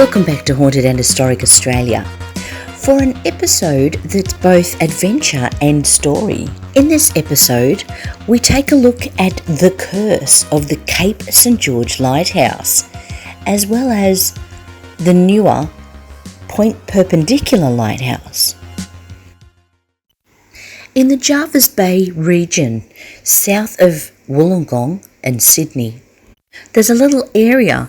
Welcome back to Haunted and Historic Australia for an episode that's both adventure and story. In this episode, we take a look at the curse of the Cape St George Lighthouse, as well as the newer Point Perpendicular Lighthouse. In the Jervis Bay region, south of Wollongong and Sydney, there's a little area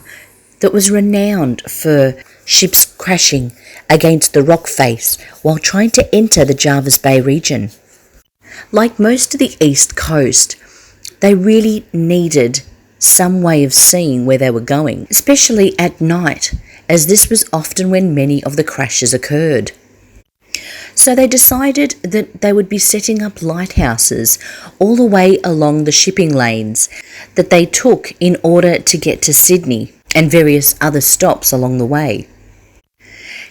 that was renowned for ships crashing against the rock face while trying to enter the Jervis Bay region. Like most of the east coast, they really needed some way of seeing where they were going, especially at night, as this was often when many of the crashes occurred. So they decided that they would be setting up lighthouses all the way along the shipping lanes that they took in order to get to Sydney and various other stops along the way.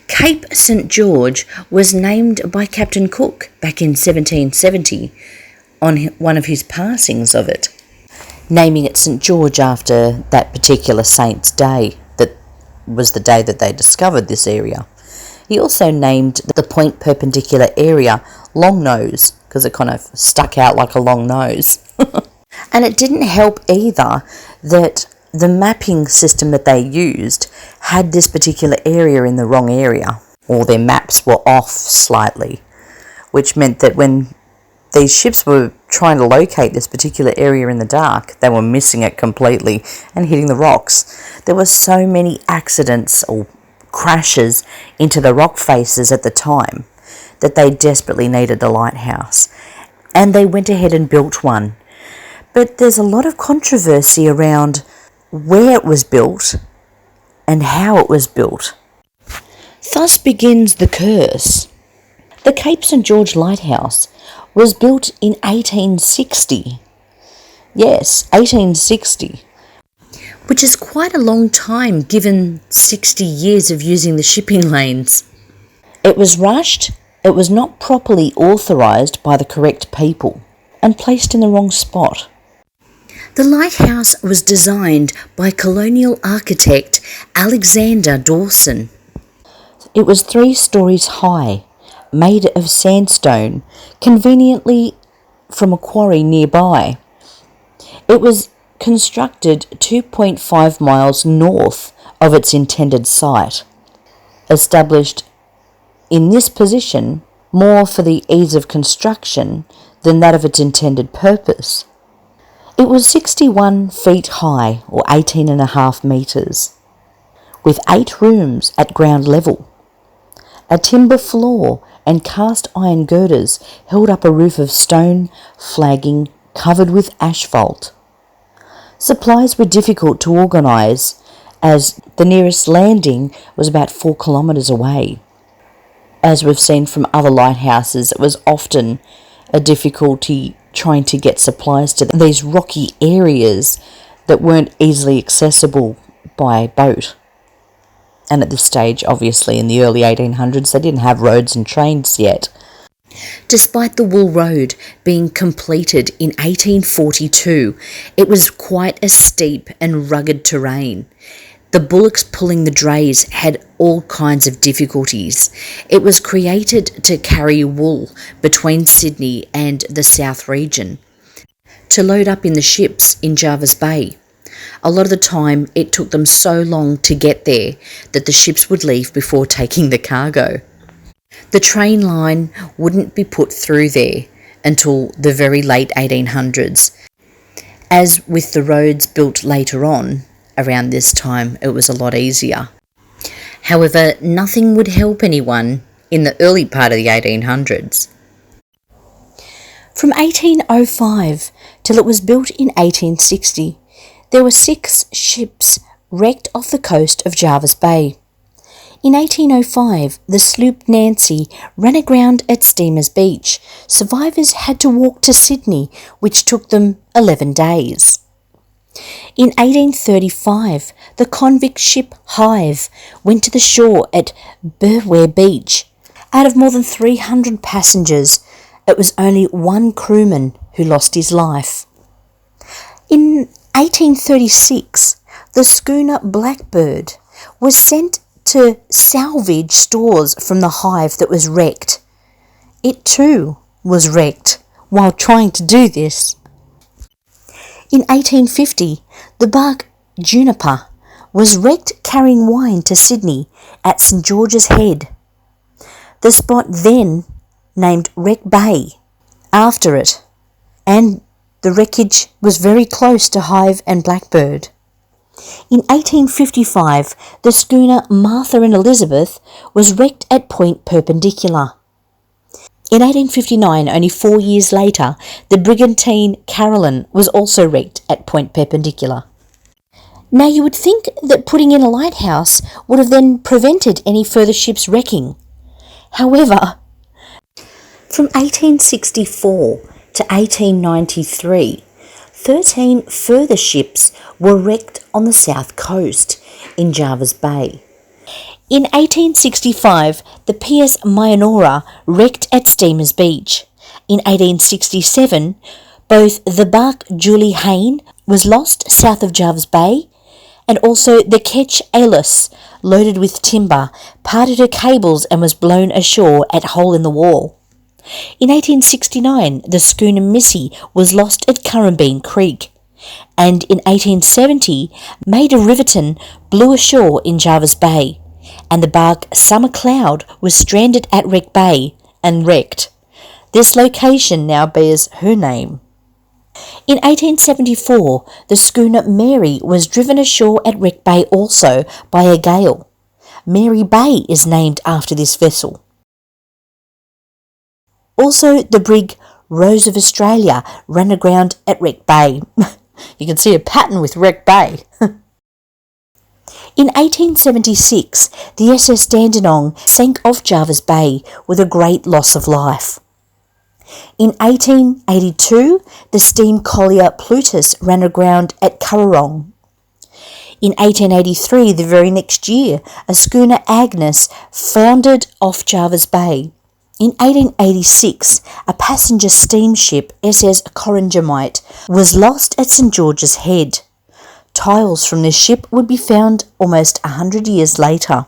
Cape St George was named by Captain Cook back in 1770 on one of his passings of it, naming it St George after that particular saint's day. That was the day that they discovered this area. He also named the Point Perpendicular area Long Nose because it kind of stuck out like a long nose. And it didn't help either that the mapping system that they used had this particular area in the wrong area, or their maps were off slightly, which meant that when these ships were trying to locate this particular area in the dark, they were missing it completely and hitting the rocks. There were so many accidents or crashes into the rock faces at the time that they desperately needed a lighthouse, and they went ahead and built one. But there's a lot of controversy around where it was built and how it was built. Thus begins the curse. The Cape St George Lighthouse was built in 1860. Yes, 1860. Which is quite a long time given 60 years of using the shipping lanes. It was rushed, it was not properly authorised by the correct people, and placed in the wrong spot. The lighthouse was designed by colonial architect Alexander Dawson. It was 3 stories high, made of sandstone, conveniently from a quarry nearby. It was constructed 2.5 miles north of its intended site, established in this position more for the ease of construction than that of its intended purpose. It was 61 feet high, or 18.5 metres, with 8 rooms at ground level. A timber floor and cast iron girders held up a roof of stone flagging covered with asphalt. Supplies were difficult to organise, as the nearest landing was about 4 kilometres away. As we've seen from other lighthouses, it was often a difficulty trying to get supplies to these rocky areas that weren't easily accessible by boat. And at this stage, obviously, in the early 1800s, they didn't have roads and trains yet. Despite the Wool Road being completed in 1842, it was quite a steep and rugged terrain. The bullocks pulling the drays had all kinds of difficulties. It was created to carry wool between Sydney and the South region, to load up in the ships in Jervis Bay. A lot of the time it took them so long to get there that the ships would leave before taking the cargo. The train line wouldn't be put through there until the very late 1800s. As with the roads built later on, around this time, it was a lot easier. However, nothing would help anyone in the early part of the 1800s. From 1805 till it was built in 1860, there were 6 ships wrecked off the coast of Jervis Bay. In 1805, the sloop Nancy ran aground at Steamers Beach. Survivors had to walk to Sydney, which took them 11 days. In 1835, the convict ship Hive went to the shore at Burware Beach. Out of more than 300 passengers, it was only 1 crewman who lost his life. In 1836, the schooner Blackbird was sent to salvage stores from the hive that was wrecked. It too was wrecked while trying to do this. In 1850, the bark Juniper was wrecked carrying wine to Sydney at St George's Head. The spot then named Wreck Bay after it, and the wreckage was very close to Hive and Blackbird. In 1855, the schooner Martha and Elizabeth was wrecked at Point Perpendicular. In 1859, only 4 years later, the brigantine Caroline was also wrecked at Point Perpendicular. Now you would think that putting in a lighthouse would have then prevented any further ships wrecking. However, from 1864 to 1893, 13 further ships were wrecked on the south coast in Jervis Bay. In 1865, the PS Mayanora wrecked at Steamers Beach. In 1867, both the bark Julie Hayne was lost south of Jervis Bay, and also the ketch Ailus, loaded with timber, parted her cables and was blown ashore at Hole in the Wall. In 1869, the schooner Missy was lost at Currambeen Creek, and in 1870, Maida Riverton blew ashore in Jervis Bay, and the bark Summer Cloud was stranded at Wreck Bay and wrecked. This location now bears her name. In 1874, the schooner Mary was driven ashore at Wreck Bay also by a gale. Mary Bay is named after this vessel. Also, the brig Rose of Australia ran aground at Wreck Bay. You can see a pattern with Wreck Bay. In 1876, the SS Dandenong sank off Jervis Bay with a great loss of life. In 1882, the steam collier Plutus ran aground at Currarong. In 1883, the very next year, a schooner Agnes foundered off Jervis Bay. In 1886, a passenger steamship SS Corangamite was lost at St George's Head. Tiles from this ship would be found almost 100 years later.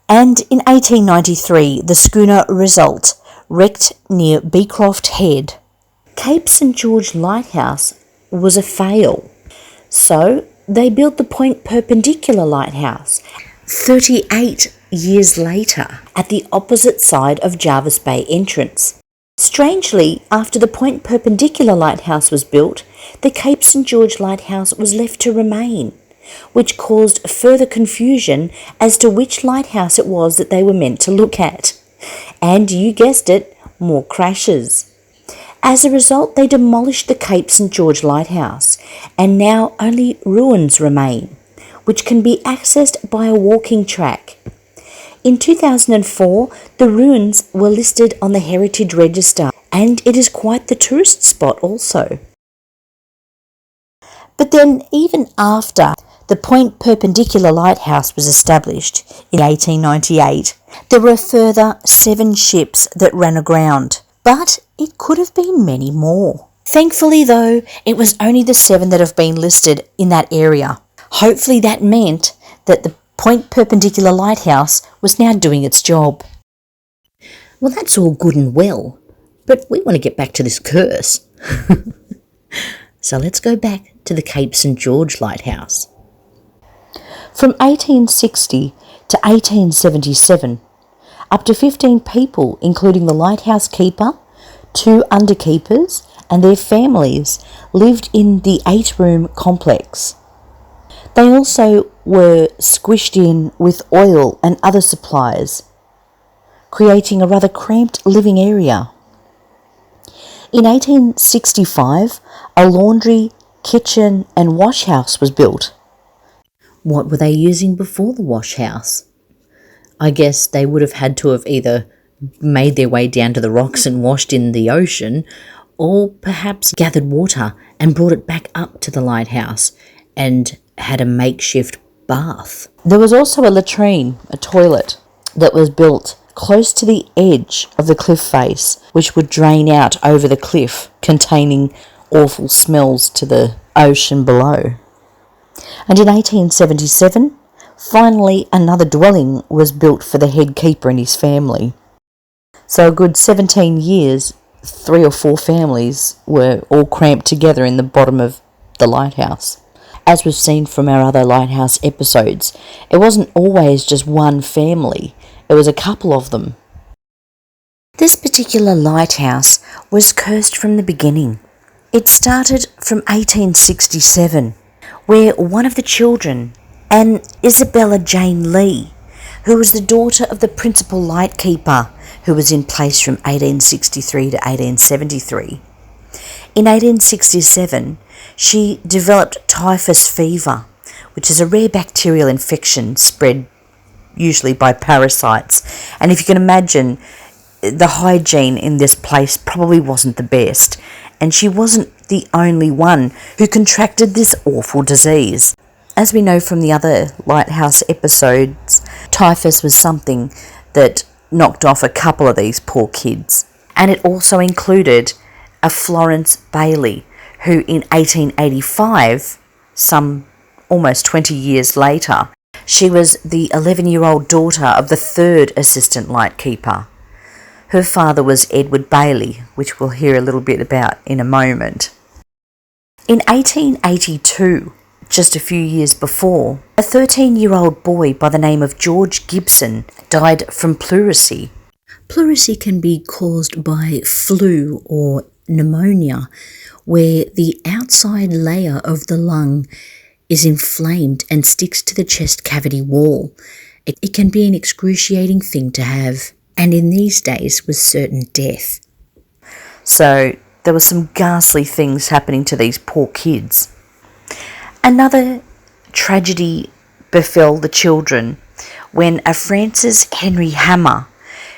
And in 1893, the schooner Result wrecked near Beecroft Head. Cape St George Lighthouse was a fail, so they built the Point Perpendicular Lighthouse 38 years later at the opposite side of Jervis Bay entrance. Strangely, after the Point Perpendicular Lighthouse was built, the Cape St George Lighthouse was left to remain, which caused further confusion as to which lighthouse it was that they were meant to look at. And you guessed it, more crashes. As a result, they demolished the Cape St George Lighthouse, and now only ruins remain, which can be accessed by a walking track. In 2004, the ruins were listed on the Heritage Register, and it is quite the tourist spot also. But then, even after the Point Perpendicular Lighthouse was established in 1898, there were a further 7 ships that ran aground, but it could have been many more. Thankfully, though, it was only the 7 that have been listed in that area. Hopefully that meant that the Point Perpendicular Lighthouse was now doing its job. Well, that's all good and well, but we want to get back to this curse. So let's go back to the Cape St George Lighthouse. From 1860 to 1877, up to 15 people, including the lighthouse keeper, 2 underkeepers, and their families, lived in the 8-room complex. They also were squished in with oil and other supplies, creating a rather cramped living area. In 1865, a laundry, kitchen and wash house was built. What were they using before the wash house? I guess they would have had to have either made their way down to the rocks and washed in the ocean, or perhaps gathered water and brought it back up to the lighthouse and had a makeshift bath. There was also a latrine, a toilet, that was built close to the edge of the cliff face, which would drain out over the cliff, containing awful smells to the ocean below. And in 1877, Finally, another dwelling was built for the head keeper and his family. So a good 17 years, 3 or 4 families were all cramped together in the bottom of the lighthouse. As we've seen from our other lighthouse episodes, it wasn't always just one family, it was a couple of them. This particular lighthouse was cursed from the beginning. It started from 1867, where one of the children, an Isabella Jane Lee, who was the daughter of the principal lightkeeper who was in place from 1863 to 1873. In 1867, she developed typhus fever, which is a rare bacterial infection spread usually by parasites. And if you can imagine, the hygiene in this place probably wasn't the best, and she wasn't the only one who contracted this awful disease. As we know from the other lighthouse episodes, typhus was something that knocked off a couple of these poor kids. And it also included a Florence Bailey, who in 1885, some almost 20 years later, she was the 11-year-old daughter of the third assistant lightkeeper. Her father was Edward Bailey, which we'll hear a little bit about in a moment. In 1882, just a few years before, a 13-year-old boy by the name of George Gibson died from pleurisy. Pleurisy can be caused by flu or pneumonia, where the outside layer of the lung is inflamed and sticks to the chest cavity wall. It can be an excruciating thing to have, and in these days was certain death. So there were some ghastly things happening to these poor kids. Another tragedy befell the children when a Francis Henry Hammer,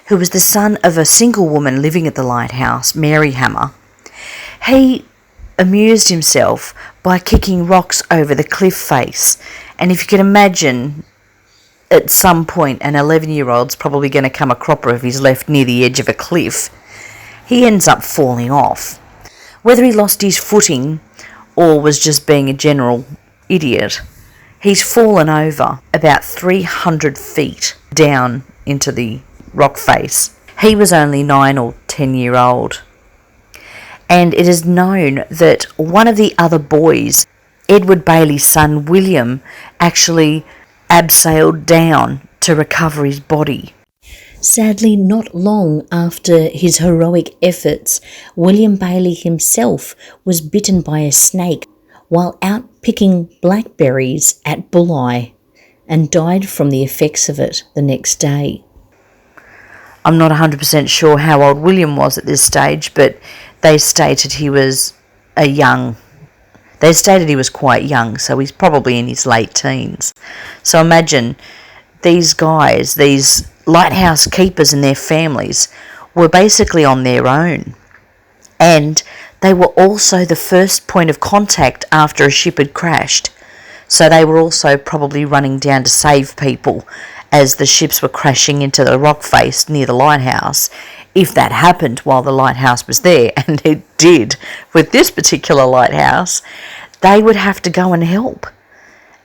who was the son of a single woman living at the lighthouse, Mary Hammer, he amused himself by kicking rocks over the cliff face. And if you can imagine, at some point an 11-year-old's probably going to come a cropper if he's left near the edge of a cliff, he ends up falling off. Whether he lost his footing or was just being a general idiot, he's fallen over about 300 feet down into the rock face. He was only 9 or 10 year old. And it is known that one of the other boys, Edward Bailey's son William, actually abseiled down to recover his body. Sadly, not long after his heroic efforts, William Bailey himself was bitten by a snake while out picking blackberries at Bulli and died from the effects of it the next day. I'm not 100% sure how old William was at this stage, but they stated he was quite young, so he's probably in his late teens. So imagine these guys, these lighthouse keepers and their families, were basically on their own. And they were also the first point of contact after a ship had crashed. So they were also probably running down to save people as the ships were crashing into the rock face near the lighthouse. If that happened while the lighthouse was there, and it did with this particular lighthouse, they would have to go and help.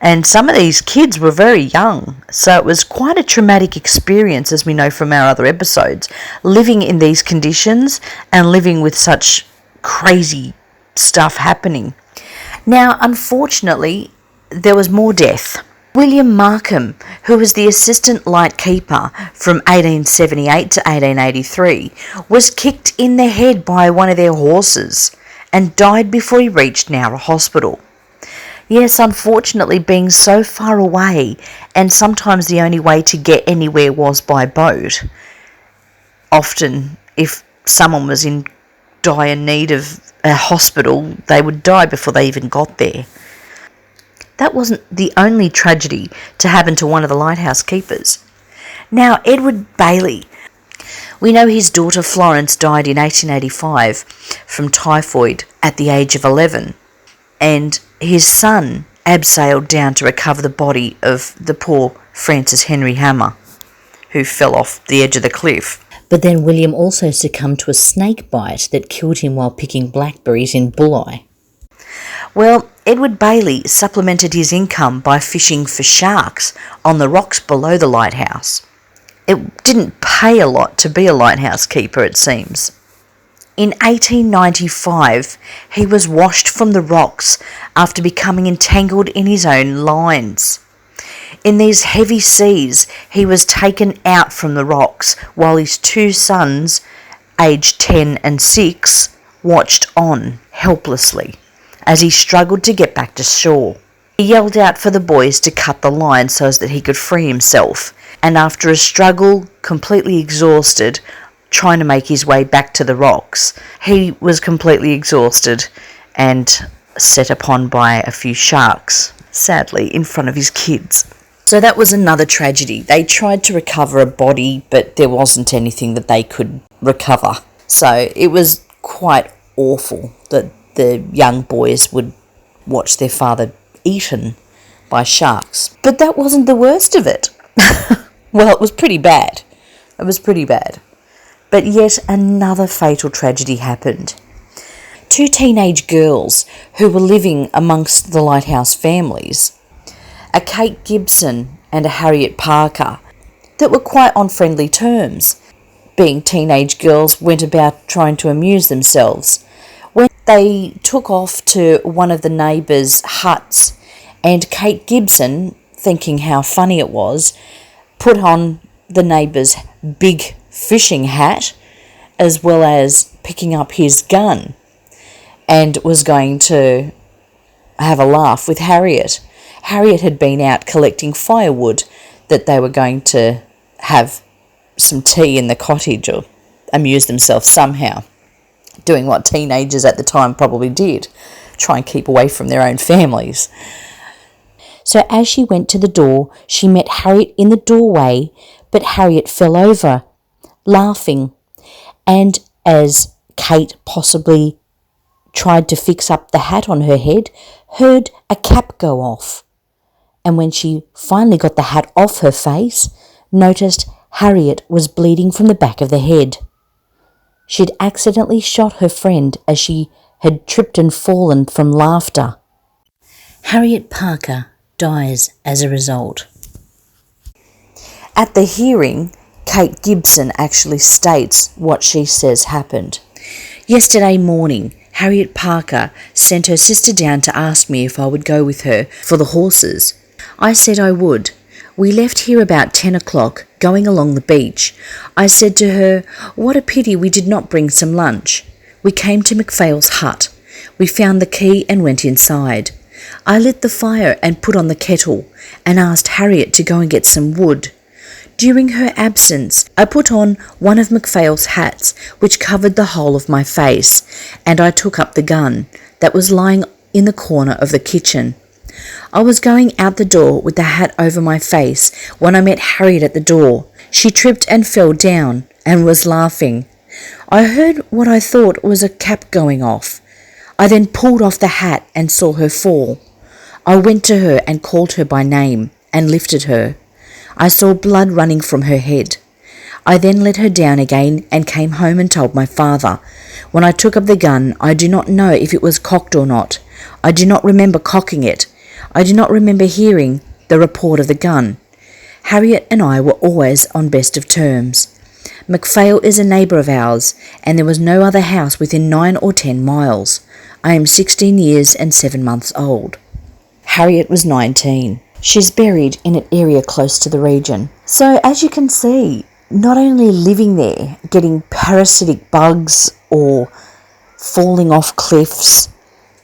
And some of these kids were very young, so it was quite a traumatic experience, as we know from our other episodes, living in these conditions and living with such crazy stuff happening. Now, unfortunately, there was more death. William Markham, who was the assistant lightkeeper from 1878 to 1883, was kicked in the head by one of their horses and died before he reached Nowra Hospital. Yes, unfortunately, being so far away, and sometimes the only way to get anywhere was by boat. Often, if someone was in dire need of a hospital, they would die before they even got there. That wasn't the only tragedy to happen to one of the lighthouse keepers. Now, Edward Bailey, we know his daughter Florence died in 1885 from typhoid at the age of 11, and his son abseiled down to recover the body of the poor Francis Henry Hammer, who fell off the edge of the cliff. But then William also succumbed to a snake bite that killed him while picking blackberries in Bulli. Well, Edward Bailey supplemented his income by fishing for sharks on the rocks below the lighthouse. It didn't pay a lot to be a lighthouse keeper, it seems. In 1895, he was washed from the rocks after becoming entangled in his own lines. In these heavy seas, he was taken out from the rocks while his two sons, aged 10 and 6, watched on helplessly as he struggled to get back to shore. He yelled out for the boys to cut the line so that he could free himself, and after a struggle, completely exhausted, trying to make his way back to the rocks, he was completely exhausted and set upon by a few sharks, sadly, in front of his kids. So that was another tragedy. They tried to recover a body, but there wasn't anything that they could recover. So it was quite awful that the young boys would watch their father eaten by sharks. But that wasn't the worst of it. Well, it was pretty bad. It was pretty bad. But yet another fatal tragedy happened. Two teenage girls who were living amongst the lighthouse families, a Kate Gibson and a Harriet Parker, that were quite on friendly terms. Being teenage girls, went about trying to amuse themselves. When they took off to one of the neighbours' huts, and Kate Gibson, thinking how funny it was, put on the neighbour's big fishing hat as well as picking up his gun, and was going to have a laugh with Harriet. Harriet had been out collecting firewood that they were going to have some tea in the cottage or amuse themselves somehow, doing what teenagers at the time probably did, try and keep away from their own families. So as she went to the door, she met Harriet in the doorway, but Harriet fell over, laughing, and as Kate possibly tried to fix up the hat on her head, heard a cap go off. And when she finally got the hat off her face, noticed Harriet was bleeding from the back of the head. She'd accidentally shot her friend as she had tripped and fallen from laughter. Harriet Parker dies as a result. At the hearing, Kate Gibson actually states what she says happened. Yesterday morning, Harriet Parker sent her sister down to ask me if I would go with her for the horses. I said I would. We left here about 10 o'clock, going along the beach. I said to her, "What a pity we did not bring some lunch." We came to McPhail's hut. We found the key and went inside. I lit the fire and put on the kettle and asked Harriet to go and get some wood. During her absence, I put on one of McPhail's hats, which covered the whole of my face, and I took up the gun that was lying in the corner of the kitchen. I was going out the door with the hat over my face when I met Harriet at the door. She tripped and fell down and was laughing. I heard what I thought was a cap going off. I then pulled off the hat and saw her fall. I went to her and called her by name and lifted her. I saw blood running from her head. I then let her down again and came home and told my father. When I took up the gun, I do not know if it was cocked or not. I do not remember cocking it. I do not remember hearing the report of the gun. Harriet and I were always on best of terms. McPhail is a neighbour of ours, and there was no other house within 9 or 10 miles. I am 16 years and 7 months old. Harriet was 19. She's buried in an area close to the region. So as you can see, not only living there, getting parasitic bugs or falling off cliffs,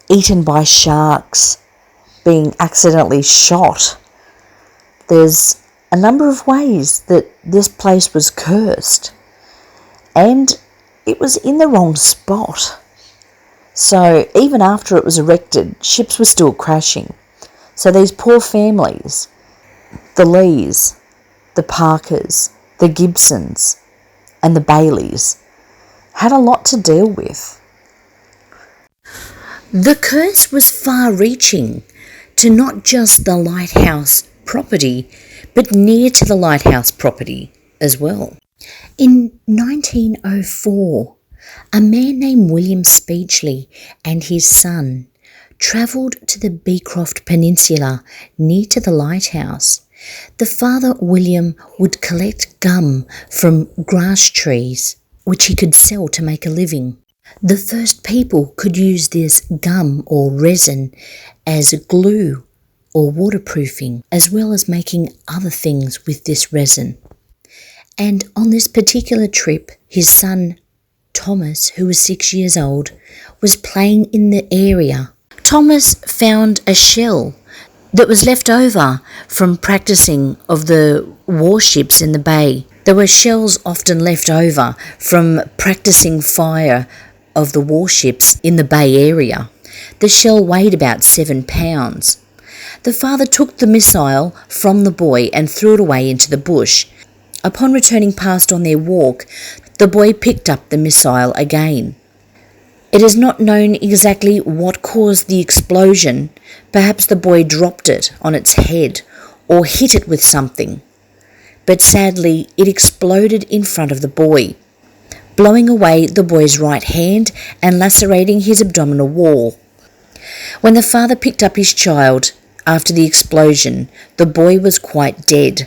eaten by sharks, being accidentally shot, there's a number of ways that this place was cursed. And it was in the wrong spot. So even after it was erected, ships were still crashing. So these poor families, the Lees, the Parkers, the Gibsons, and the Baileys, had a lot to deal with. The curse was far-reaching to not just the lighthouse property, but near to the lighthouse property as well. In 1904, a man named William Speechley and his son travelled to the Beecroft Peninsula near to the lighthouse. The father, William, would collect gum from grass trees, which he could sell to make a living. The first people could use this gum or resin as glue or waterproofing, as well as making other things with this resin. And on this particular trip, his son, Thomas, who was 6 years old, was playing in the area. Thomas found a shell that was left over from practicing of the warships in the bay. There were shells often left over from practicing fire of the warships in the bay area. The shell weighed about 7 pounds. The father took the missile from the boy and threw it away into the bush. Upon returning past on their walk, the boy picked up the missile again. It is not known exactly what caused the explosion. Perhaps the boy dropped it on its head or hit it with something. But sadly, it exploded in front of the boy, blowing away the boy's right hand and lacerating his abdominal wall. When the father picked up his child after the explosion, the boy was quite dead.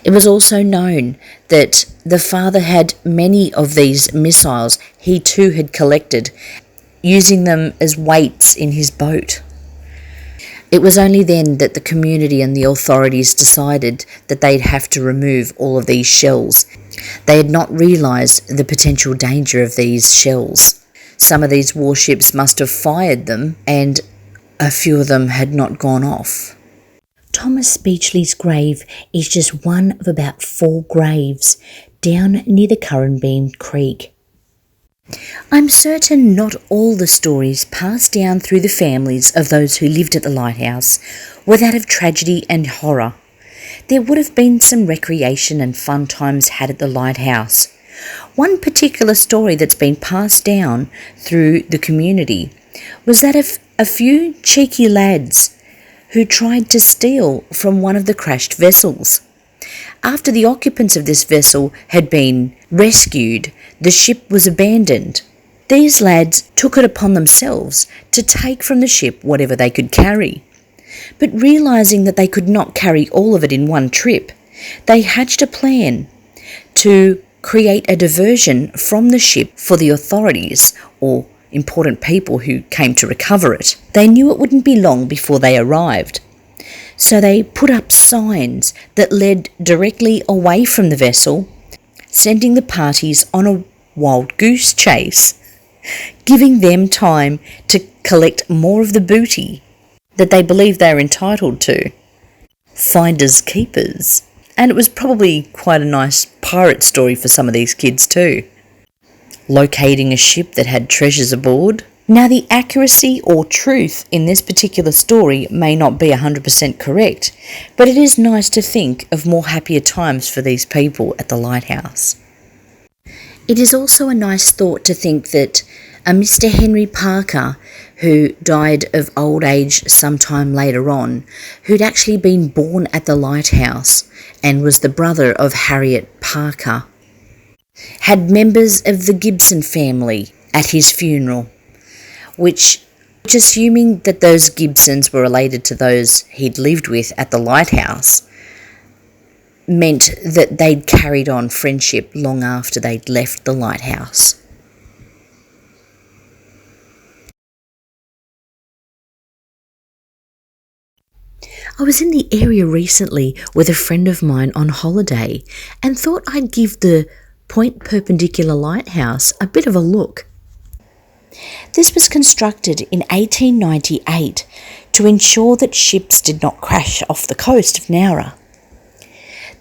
It was also known that the father had many of these missiles he too had collected, using them as weights in his boat. It was only then that the community and the authorities decided that they'd have to remove all of these shells. They had not realised the potential danger of these shells. Some of these warships must have fired them, and a few of them had not gone off. Thomas Beachley's grave is just one of about 4 graves down near the Curranbeam Creek. I'm certain not all the stories passed down through the families of those who lived at the lighthouse were that of tragedy and horror. There would have been some recreation and fun times had at the lighthouse. One particular story that's been passed down through the community was that of a few cheeky lads who tried to steal from one of the crashed vessels. After the occupants of this vessel had been rescued, the ship was abandoned. These lads took it upon themselves to take from the ship whatever they could carry. But realising that they could not carry all of it in one trip, they hatched a plan to create a diversion from the ship for the authorities or important people who came to recover it. They knew it wouldn't be long before they arrived. So they put up signs that led directly away from the vessel, sending the parties on a wild goose chase, giving them time to collect more of the booty that they believed they were entitled to. Finders keepers. And it was probably quite a nice pirate story for some of these kids too. Locating a ship that had treasures aboard. Now, the accuracy or truth in this particular story may not be 100% correct, but it is nice to think of more happier times for these people at the lighthouse. It is also a nice thought to think that a Mr. Henry Parker, who died of old age sometime later on, who'd actually been born at the lighthouse and was the brother of Harriet Parker, had members of the Gibson family at his funeral, which assuming that those Gibsons were related to those he'd lived with at the lighthouse, meant that they'd carried on friendship long after they'd left the lighthouse. I was in the area recently with a friend of mine on holiday and thought I'd give the Point Perpendicular Lighthouse a bit of a look. This was constructed in 1898 to ensure that ships did not crash off the coast of Nowra.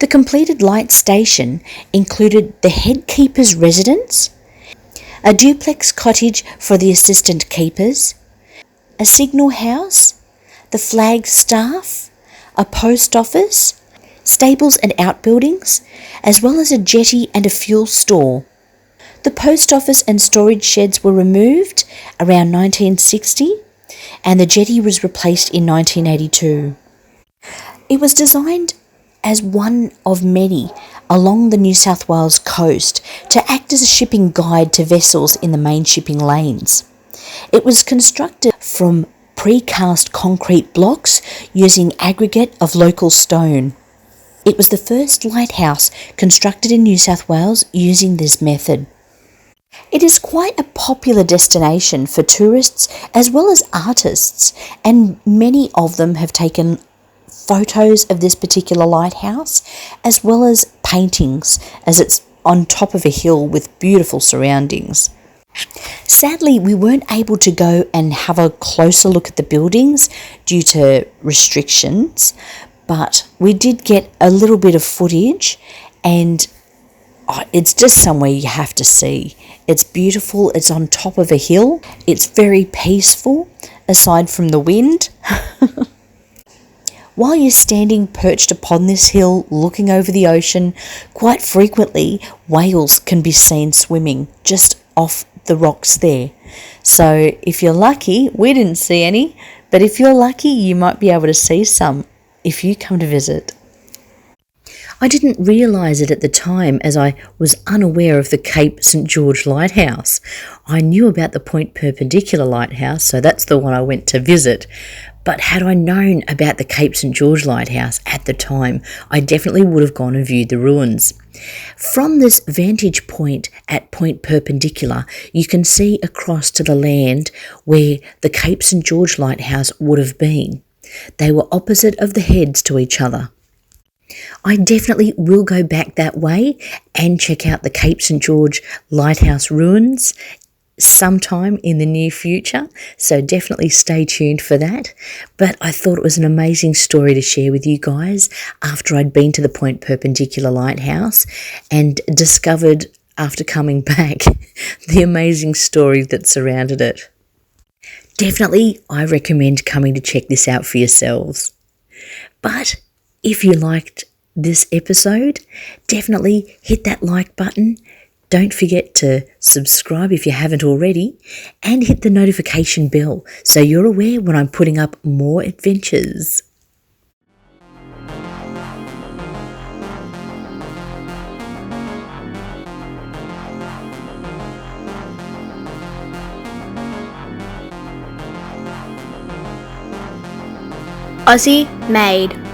The completed light station included the head keeper's residence, a duplex cottage for the assistant keepers, a signal house, the flag staff, a post office, stables and outbuildings, as well as a jetty and a fuel store. The post office and storage sheds were removed around 1960, and the jetty was replaced in 1982. It was designed as one of many along the New South Wales coast to act as a shipping guide to vessels in the main shipping lanes. It was constructed from precast concrete blocks using aggregate of local stone. It was the first lighthouse constructed in New South Wales using this method. It is quite a popular destination for tourists as well as artists, and many of them have taken photos of this particular lighthouse as well as paintings, as it's on top of a hill with beautiful surroundings. Sadly, we weren't able to go and have a closer look at the buildings due to restrictions, but we did get a little bit of footage, and it's just somewhere you have to see. It's beautiful, it's on top of a hill, it's very peaceful, aside from the wind. While you're standing perched upon this hill looking over the ocean, quite frequently whales can be seen swimming just off the rocks there. So if you're lucky, we didn't see any, but if you're lucky, you might be able to see some if you come to visit. I didn't realise it at the time, as I was unaware of the Cape St George Lighthouse. I knew about the Point Perpendicular Lighthouse, so that's the one I went to visit. But had I known about the Cape St George Lighthouse at the time, I definitely would have gone and viewed the ruins. From this vantage point at Point Perpendicular, you can see across to the land where the Cape St George Lighthouse would have been. They were opposite of the heads to each other. I definitely will go back that way and check out the Cape St George Lighthouse ruins sometime in the near future, so definitely stay tuned for that. But I thought it was an amazing story to share with you guys after I'd been to the Point Perpendicular Lighthouse and discovered, after coming back, the amazing story that surrounded it. Definitely, I recommend coming to check this out for yourselves. But if you liked this episode, definitely hit that like button. Don't forget to subscribe if you haven't already, and hit the notification bell so you're aware when I'm putting up more adventures. Aussie made.